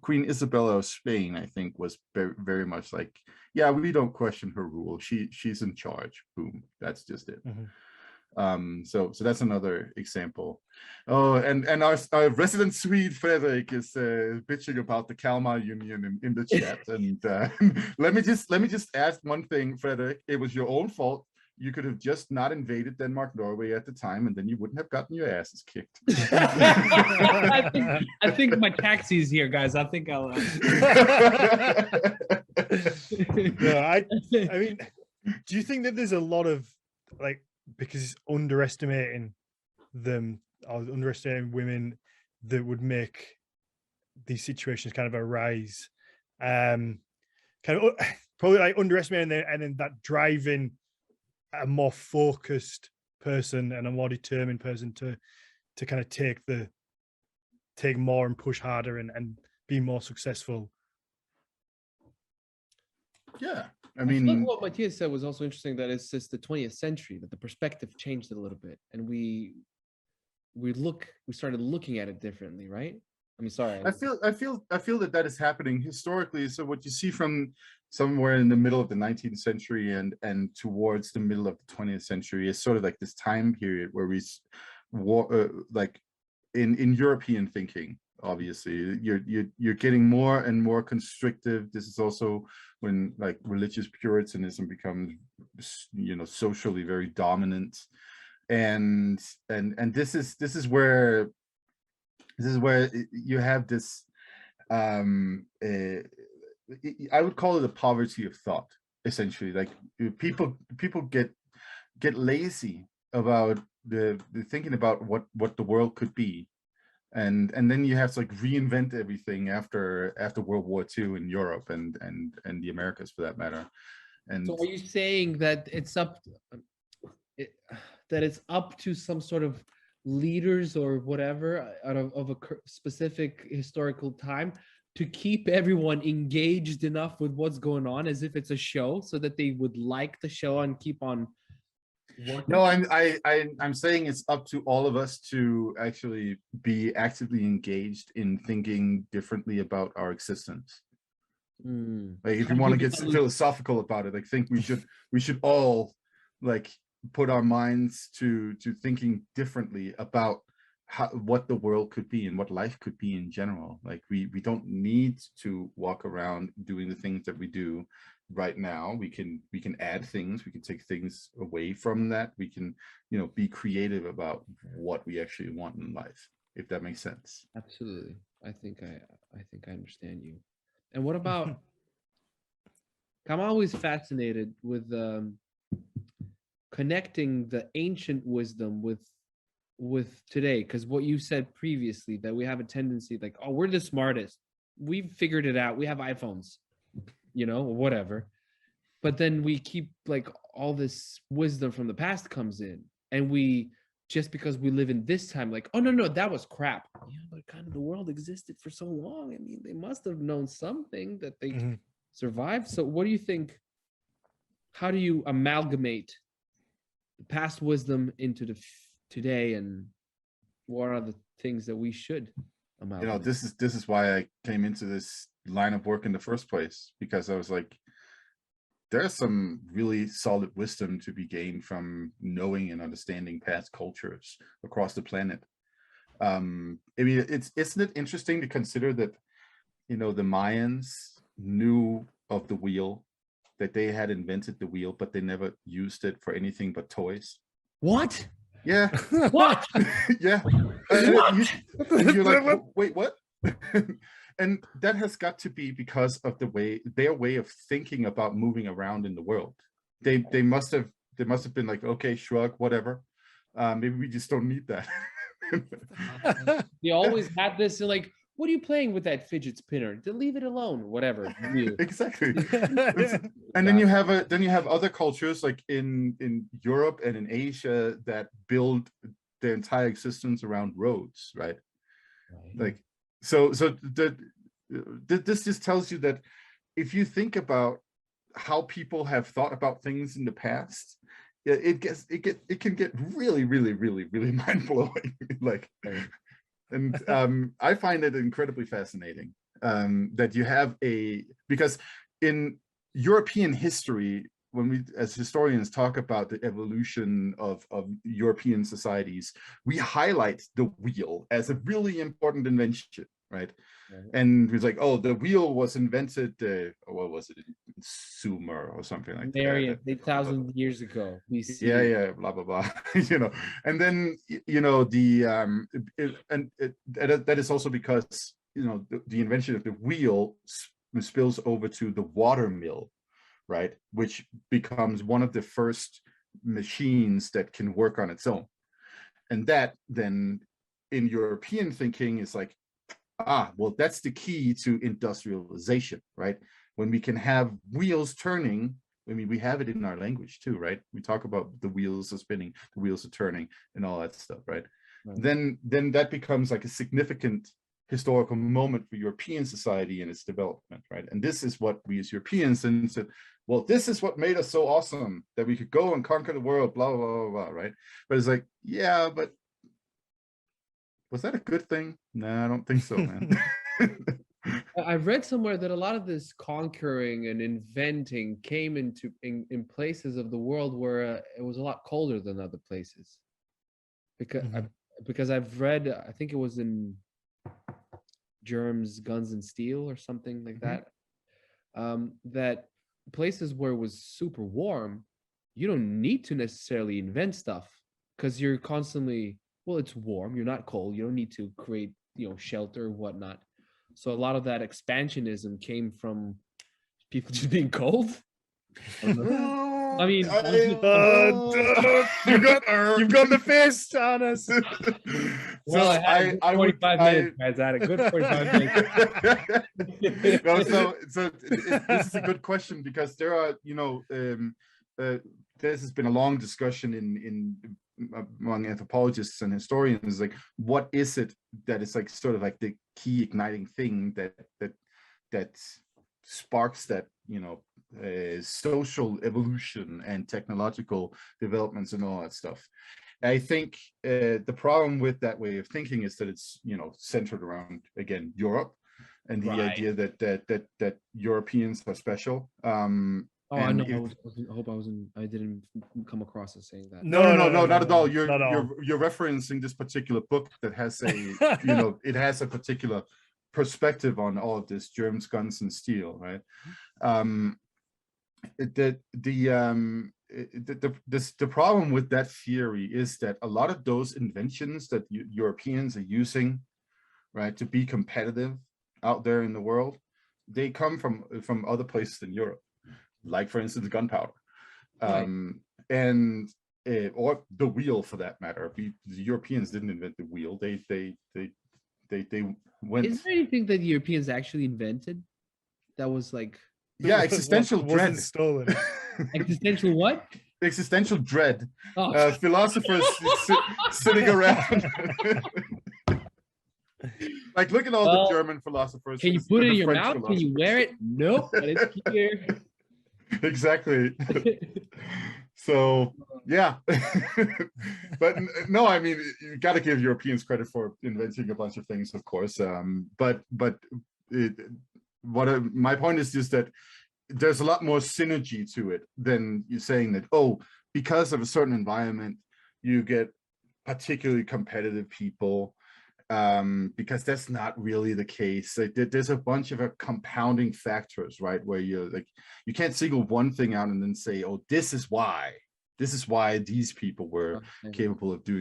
Queen Isabella of Spain, I think, was very, very much like, yeah, we don't question her rule. She's in charge. Boom. That's just it. So that's another example. Oh, and our resident Swede Fredrik is bitching about the Kalmar Union in the chat. And let me just ask one thing, Fredrik. It was your own fault. You could have just not invaded Denmark, Norway at the time, and then you wouldn't have gotten your asses kicked. I think my taxi's here, guys. I think I'll. No, I mean, do you think that there's a lot of like, because underestimating them or underestimating women that would make these situations kind of arise, kind of probably like underestimating them, and then that driving a more focused person and a more determined person to kind of take more and push harder and be more successful. Yeah, I mean, what Matthias said was also interesting, that it's just the 20th century that the perspective changed a little bit, and we started looking at it differently, right? I mean, sorry. I feel that is happening historically. So what you see from somewhere in the middle of the 19th century and towards the middle of the 20th century is sort of like this time period where we like in European thinking, obviously you're getting more and more constrictive. This is also when like religious Puritanism becomes, you know, socially very dominant, and this is where you have this I would call it a poverty of thought, essentially. Like people get lazy about the thinking about what the world could be, and then you have to like reinvent everything after World War II in Europe and the Americas, for that matter. And so, are you saying that it's up to some sort of leaders or whatever out of a specific historical time to keep everyone engaged enough with what's going on, as if it's a show, so that they would like the show and keep on working? No, I'm saying it's up to all of us to actually be actively engaged in thinking differently about our existence. Like, if you want to get philosophical about it, I think we should all like put our minds to thinking differently about what the world could be and what life could be in general. Like we don't need to walk around doing the things that we do right now. We can add things, we can take things away from that. We can, you know, be creative about what we actually want in life, if that makes sense. Absolutely. I think I understand you. And what about I'm always fascinated with connecting the ancient wisdom with today, because what you said previously, that we have a tendency like, oh, we're the smartest, we've figured it out, we have iPhones, you know, or whatever, but then we keep like all this wisdom from the past comes in, and we, just because we live in this time, like, oh no, that was crap. Yeah, but kind of the world existed for so long. I mean, they must have known something that they survived. So what do you think, how do you amalgamate the past wisdom into the today, and what are the things that we should amalgamate? You know, this is why I came into this line of work in the first place, because I was like, there's some really solid wisdom to be gained from knowing and understanding past cultures across the planet. I mean, isn't it interesting to consider that, you know, the Mayans knew of the wheel, that they had invented the wheel, but they never used it for anything but toys. What? Yeah. What? Yeah. You're like, wait, what? And that has got to be because of their way of thinking about moving around in the world. They must have been like, okay, shrug, whatever. Maybe we just don't need that. They always had this, like, what are you playing with that fidget spinner? To leave it alone, whatever. Exactly. And then you have other cultures like in Europe and in Asia that build their entire existence around roads, right? Like, so this just tells you that if you think about how people have thought about things in the past, it can get really, really, really, really mind blowing. Like, And I find it incredibly fascinating that you have because in European history, when we as historians talk about the evolution of European societies, we highlight the wheel as a really important invention, right? And it's like, oh, the wheel was invented, what was it, in Sumer or something like that. 8,000 years ago, BC. Yeah, blah blah blah. And then that is also because the invention of the wheel spills over to the water mill, right? Which becomes one of the first machines that can work on its own. And that then in European thinking is like, well, that's the key to industrialization, right? When we can have wheels turning, I mean, we have it in our language too, right? We talk about the wheels are spinning, the wheels are turning, and all that stuff, right? Then that becomes like a significant historical moment for European society and its development, right? And this is what we as Europeans then said, well, this is what made us so awesome that we could go and conquer the world, blah, blah, blah, blah, right? But it's like, yeah, but was that a good thing? No, I don't think so, man. I've read somewhere that a lot of this conquering and inventing came in places of the world where it was a lot colder than other places. Because I've read, I think it was in Germs, Guns and Steel or something like that, that places where it was super warm, you don't need to necessarily invent stuff because you're constantly, well, it's warm, you're not cold, you don't need to create, shelter or whatnot. So a lot of that expansionism came from people just being cold. I mean, you've got the fist, Arnas. Well, so I 45 minutes, guys. I had a good 45 minutes. No, so this is a good question because there are, this has been a long discussion in among anthropologists and historians, like what is it that is like sort of like the key igniting thing that sparks that social evolution and technological developments and all that stuff. I think the problem with that way of thinking is that it's centered around, again, Europe and the idea that Europeans are special. I know. I didn't come across as saying that. No, not at all. You're referencing this particular book that has a it has a particular perspective on all of this, Germs, Guns and Steel, right? The problem with that theory is that a lot of those inventions that Europeans are using, right, to be competitive out there in the world, they come from other places in Europe, like for instance gunpowder, and or the wheel for that matter. The Europeans didn't invent the wheel. They went. Is there anything that the Europeans actually invented that was like? Yeah, existential dread. Stolen. Existential what? Existential dread. Oh. Philosophers sitting around. Like, look at all the German philosophers. Can you put it in your mouth? Can you wear it? Nope, but it's here. Exactly. So, yeah. But no, I mean, you got to give Europeans credit for inventing a bunch of things, of course. My point is just that there's a lot more synergy to it than you saying that, because of a certain environment, you get particularly competitive people, because that's not really the case. Like, there's a bunch of compounding factors, right? Where you can't single one thing out and then say, this is why these people were capable of doing